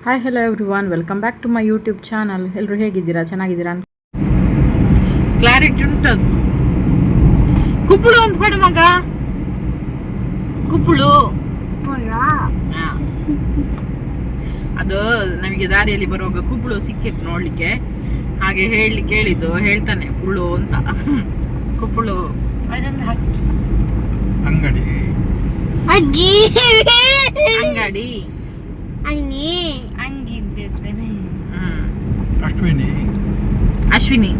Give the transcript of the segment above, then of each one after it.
Hi hello everyone, welcome back to my YouTube channel. ಎಲ್ಲರೂ ಹೇಗಿದ್ದೀರಾ? ಚೆನ್ನಾಗಿದ್ದೀರಾ? ಕ್ಲಾರಿಟಿ ಉಂಟು. ಕುಪ್ಪಳು ಅಂತ ಬೇಡ ಮಗ, ಕುಪ್ಪಳು ಅದು ನಮಗೆ ದಾರಿಯಲ್ಲಿ ಬರುವಾಗ ಕುಪ್ಪಳು ಸಿಕ್ಕಿತ್ತು ನೋಡ್ಲಿಕ್ಕೆ, ಹಾಗೆ ಕೇಳಿದ್ದು ಹೇಳ್ತಾನೆ ಪುಳ್ಳು ಅಂತ. ಕುಪ್ಪಳು ಅಂಗಡಿ ಅಂಗಡಿ ಅಶ್ವಿನಿ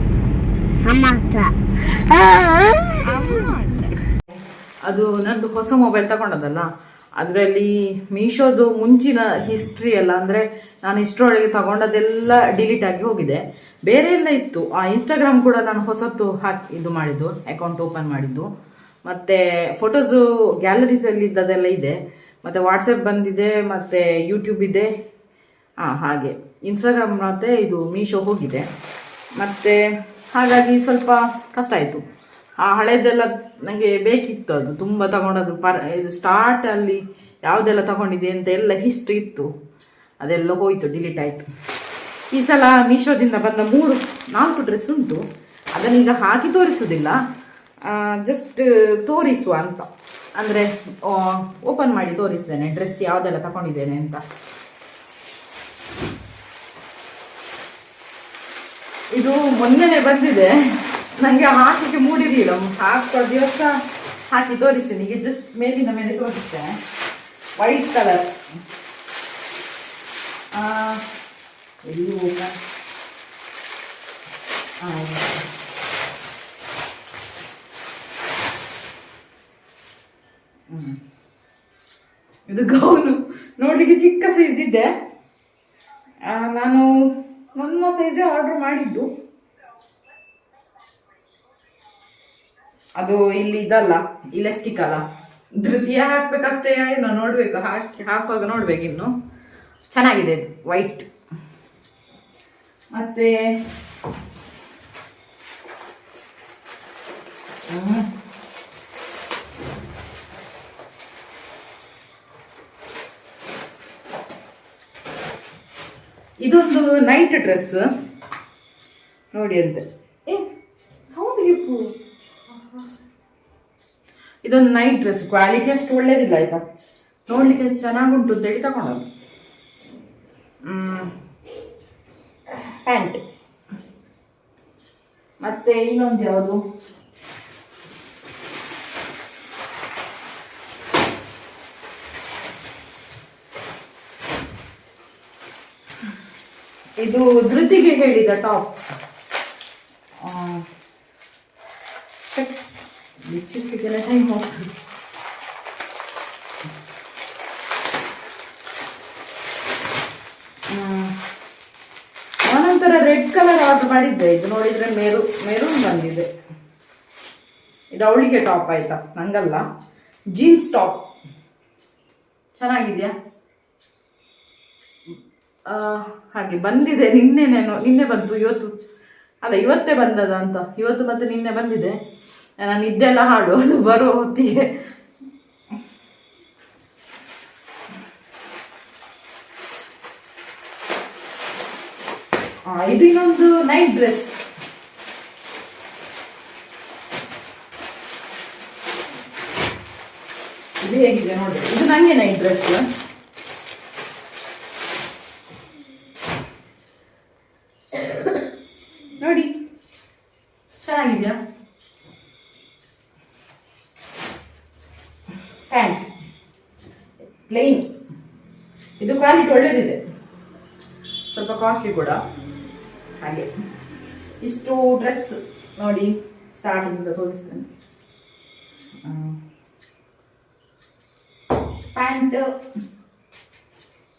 ಅದು ನಂದು ಹೊಸ ಮೊಬೈಲ್ ತಗೊಂಡದಲ್ಲ, ಅದರಲ್ಲಿ ಮೀಶೋದು ಮುಂಚಿನ ಹಿಸ್ಟ್ರಿ ಎಲ್ಲ, ಅಂದರೆ ನಾನು ಇಷ್ಟರೊಳಗೆ ತಗೊಂಡದೆಲ್ಲ ಡಿಲೀಟ್ ಆಗಿ ಹೋಗಿದೆ. ಬೇರೆ ಎಲ್ಲ ಇತ್ತು. ಆ ಇನ್ಸ್ಟಾಗ್ರಾಮ್ ಕೂಡ ನಾನು ಹೊಸತ್ತು ಹಾಕಿ ಇದು ಮಾಡಿದ್ದು, ಅಕೌಂಟ್ ಓಪನ್ ಮಾಡಿದ್ದು. ಮತ್ತು ಫೋಟೋಸು ಗ್ಯಾಲರೀಸಲ್ಲಿ ಇದ್ದದೆಲ್ಲ ಇದೆ. ಮತ್ತು ವಾಟ್ಸಪ್ ಬಂದಿದೆ, ಮತ್ತು ಯೂಟ್ಯೂಬ್ ಇದೆ. ಹಾಗೆ ಇನ್ಸ್ಟಾಗ್ರಾಮ್ ಮತ್ತು ಇದು ಮೀಶೋ ಹೋಗಿದೆ. ಮತ್ತು ಹಾಗಾಗಿ ಸ್ವಲ್ಪ ಕಷ್ಟ ಆಯಿತು. ಆ ಹಳೇದೆಲ್ಲ ನನಗೆ ಬೇಕಿತ್ತು, ಅದು ತುಂಬ ತಗೊಂಡದ್ದು. ಇದು ಸ್ಟಾರ್ಟಲ್ಲಿ ಯಾವುದೆಲ್ಲ ತಗೊಂಡಿದೆ ಅಂತ ಎಲ್ಲ ಹಿಸ್ಟ್ರಿ ಇತ್ತು, ಅದೆಲ್ಲ ಹೋಯಿತು, ಡಿಲೀಟ್ ಆಯಿತು. ಈ ಸಲ ಮೀಶೋದಿಂದ ಬಂದ 4 ಡ್ರೆಸ್ ಉಂಟು. ಅದನ್ನೀಗ ಹಾಕಿ ತೋರಿಸೋದಿಲ್ಲ, ಜಸ್ಟ್ ತೋರಿಸುವ ಅಂತ, ಅಂದರೆ ಓಪನ್ ಮಾಡಿ ತೋರಿಸ್ತೇನೆ ಡ್ರೆಸ್ ಯಾವುದೆಲ್ಲ ತಗೊಂಡಿದ್ದೇನೆ ಅಂತ. ಇದು ಮೊನ್ನೆನೆ ಬಂದಿದೆ, ನನಗೆ ಹಾಕಲಿಕ್ಕೆ ಮೂಡಿರಲಿಲ್ಲ. ಹಾಕುವ ದಿವಸ ಹಾಕಿ ತೋರಿಸ್ತೇನೆ. ಈಗ ಜಸ್ಟ್ ಮೇಲಿನ ಮೇಲೆ ತೋರಿಸ್ತೇನೆ. ವೈಟ್ ಕಲರ್, ಎಲ್ಲಿ ಹೋಗ, ಇದು ಗೌನು ನೋಡ್ಲಿಕ್ಕೆ ಚಿಕ್ಕ ಸೈಜ್ ಇದೆ. ನಾನು ನನ್ನ ಸೈಜೇ ಆರ್ಡರ್ ಮಾಡಿದ್ದು. ಅದು ಇಲ್ಲಿ ಇದಲ್ಲ, ಇಲಾಸ್ಟಿಕ್ ಅಲ್ಲ, ಧೃತಿಯ ಹಾಕ್ಬೇಕಷ್ಟೇ. ಏನೋ ನೋಡ್ಬೇಕು, ಹಾಕುವಾಗ ನೋಡ್ಬೇಕು. ಇನ್ನು ಚೆನ್ನಾಗಿದೆ ಇದು ವೈಟ್. ಮತ್ತೆ ಇದೊಂದು ನೈಟ್ ಡ್ರೆಸ್ ನೋಡಿ ಅಂತೆ. ಇದೊಂದು ನೈಟ್ ಡ್ರೆಸ್, ಕ್ವಾಲಿಟಿ ಅಷ್ಟು ಒಳ್ಳೇದಿಲ್ಲ ಆಯ್ತಾ, ನೋಡ್ಲಿಕ್ಕೆ ಚೆನ್ನಾಗುಂಟು ಅಂತೇಳಿ ತಗೊಂಡದ್ದು. ಪ್ಯಾಂಟ್. ಮತ್ತೆ ಇನ್ನೊಂದು ಯಾವುದು, ಇದು ಧೃತಿಗೆ ಹೇಳಿದ ಟಾಪ್. ಬಿಚ್ಚಿಸ್ಲಿಕ್ಕೆಲ್ಲ ಟೈಮ್ ಹೋಗ್ತದೆ. ನಾನೊಂಥರ ರೆಡ್ ಕಲರ್ ಆರ್ಡರ್ ಮಾಡಿದ್ದೆ. ಇದು ನೋಡಿದ್ರೆ ಮೆರೂನ್ ಬಂದಿದೆ. ಇದು ಅವಳಿಗೆ ಟಾಪ್ ಆಯ್ತಾ, ನಂಗಲ್ಲ. ಜೀನ್ಸ್ ಟಾಪ್ ಚೆನ್ನಾಗಿದೆಯಾ? ಹಾಗೆ ಬಂದಿದೆ. ನಿನ್ನೆ ಬಂತು, ಇವತ್ತೇ ಬಂದದ ಅಂತ. ಇವತ್ತು ಮತ್ತೆ ನಿನ್ನೆ ಬಂದಿದೆ. ನಾನು ಇದೆಲ್ಲ ಹಾಡು ಅದು ಬರೋ ಹೊತ್ತಿಗೆ. ಇದು ಇನ್ನೊಂದು ನೈಟ್ ಡ್ರೆಸ್. ಇದು ಹೇಗಿದೆ ನೋಡಿ, ಇದು ನಂಗೆ ನೈಟ್ ಡ್ರೆಸ್. ನೋಡಿ ಚೆನ್ನಾಗಿದೆಯಾ? Pant plain. ಇದು ಕ್ವಾಲಿಟಿ ಒಳ್ಳೇದಿದೆ, ಸ್ವಲ್ಪ ಕಾಸ್ಟ್ಲಿ ಕೂಡ. ಹಾಗೆ ಇಷ್ಟು ಡ್ರೆಸ್ ನೋಡಿ, ಸ್ಟಾರ್ಟಿಂಗ್ ತೋರಿಸ್ತೇನೆ. ಪ್ಯಾಂಟ್,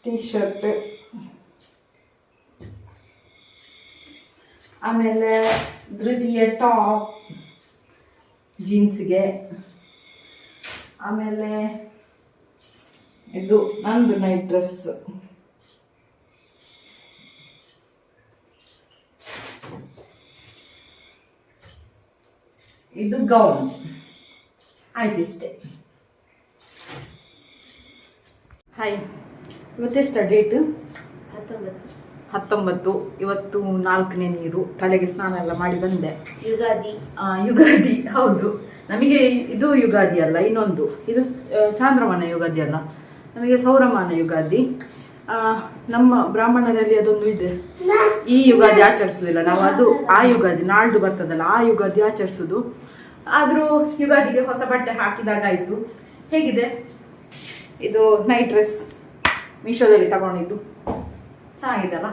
ಟೀ ಶರ್ಟ್, ಆಮೇಲೆ ಧೃತಿಯ ಟಾಪ್ ಜೀನ್ಸ್ಗೆ, ಆಮೇಲೆ ಇದು ನಂದು ನೈಟ್ ಡ್ರೆಸ್. ಇದು ಗೌನ್. ಆಯ್ತು, ಇಷ್ಟೇ. ಹಾಯ್, ಇವತ್ತೆಷ್ಟ ಡೇಟ್? 19. ಇವತ್ತು 4ನೇ ನೀರು. ತಲೆಗೆ ಸ್ನಾನ ಎಲ್ಲ ಮಾಡಿ ಬಂದೆ. ಯುಗಾದಿ ಹೌದು. ನಮಗೆ ಇದು ಯುಗಾದಿ ಅಲ್ಲ, ಇನ್ನೊಂದು ಇದು ಚಾಂದ್ರಮಾನ ಯುಗಾದಿ ಅಲ್ಲ, ನಮಗೆ ಸೌರಮಾನ ಯುಗಾದಿ. ನಮ್ಮ ಬ್ರಾಹ್ಮಣರಲ್ಲಿ ಅದೊಂದು ಇದೆ, ಈ ಯುಗಾದಿ ಆಚರಿಸುದಿಲ್ಲ ನಾವು. ಅದು ಆ ಯುಗಾದಿ ನಾಳ್ದು ಬರ್ತದಲ್ಲ, ಆ ಯುಗಾದಿ ಆಚರಿಸುದು. ಆದರೂ ಯುಗಾದಿಗೆ ಹೊಸ ಬಟ್ಟೆ ಹಾಕಿದಾಗಾಯ್ತು. ಹೇಗಿದೆ ಇದು ನೈಟ್ ಡ್ರೆಸ್? ಮೀಶೋದಲ್ಲಿ ತಗೊಂಡಿದ್ದು ಚೆನ್ನಾಗಿದೆ ಅಲ್ಲ?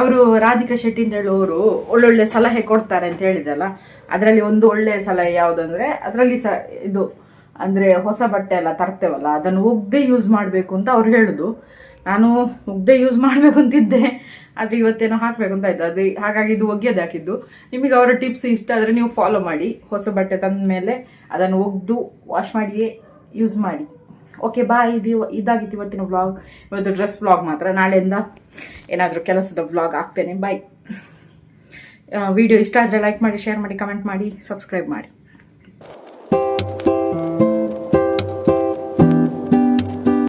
ಅವರು ರಾಧಿಕಾ ಶೆಟ್ಟಿ ಅಂತ ಹೇಳುವವರು ಒಳ್ಳೊಳ್ಳೆ ಸಲಹೆ ಕೊಡ್ತಾರೆ ಅಂತ ಹೇಳಿದಲ್ಲ, ಅದರಲ್ಲಿ ಒಂದು ಒಳ್ಳೆಯ ಸಲಹೆ ಯಾವುದಂದ್ರೆ, ಅದರಲ್ಲಿ ಇದು ಅಂದರೆ ಹೊಸ ಬಟ್ಟೆ ಎಲ್ಲ ತರ್ತೇವಲ್ಲ, ಅದನ್ನು ಒಗ್ದೇ ಯೂಸ್ ಮಾಡಬೇಕು ಅಂತ ಅವ್ರು ಹೇಳುದು. ನಾನು ಒಗ್ದೇ ಯೂಸ್ ಮಾಡಬೇಕು ಅಂತಿದ್ದೆ, ಆದರೆ ಇವತ್ತೇನೋ ಹಾಕಬೇಕು ಅಂತ ಆಯ್ತು. ಅದು ಹಾಗಾಗಿ ಇದು ಒಗೆಯೋದು ಹಾಕಿದ್ದು. ನಿಮಗೆ ಅವರ ಟಿಪ್ಸ್ ಇಷ್ಟ ಆದರೆ ನೀವು ಫಾಲೋ ಮಾಡಿ. ಹೊಸ ಬಟ್ಟೆ ತಂದ ಮೇಲೆ ಅದನ್ನು ಒಗೆದು ವಾಶ್ ಮಾಡಿಯೇ ಯೂಸ್ ಮಾಡಿ. Okay bye. ಇದಾಗಿತ್ತು ಇವತ್ತಿನ ವ್ಲಾಗ್. ಇವತ್ತು ಡ್ರೆಸ್ ವ್ಲಾಗ್ ಮಾತ್ರ. ನಾಳೆಯಿಂದ ಏನಾದರೂ ಕೆಲಸದ ವ್ಲಾಗ್ ಆಗ್ತೇನೆ. ಬಾಯ್. ವಿಡಿಯೋ ಇಷ್ಟ ಆದರೆ ಲೈಕ್ ಮಾಡಿ, ಶೇರ್ ಮಾಡಿ, ಕಮೆಂಟ್ ಮಾಡಿ, ಸಬ್ಸ್ಕ್ರೈಬ್ ಮಾಡಿ.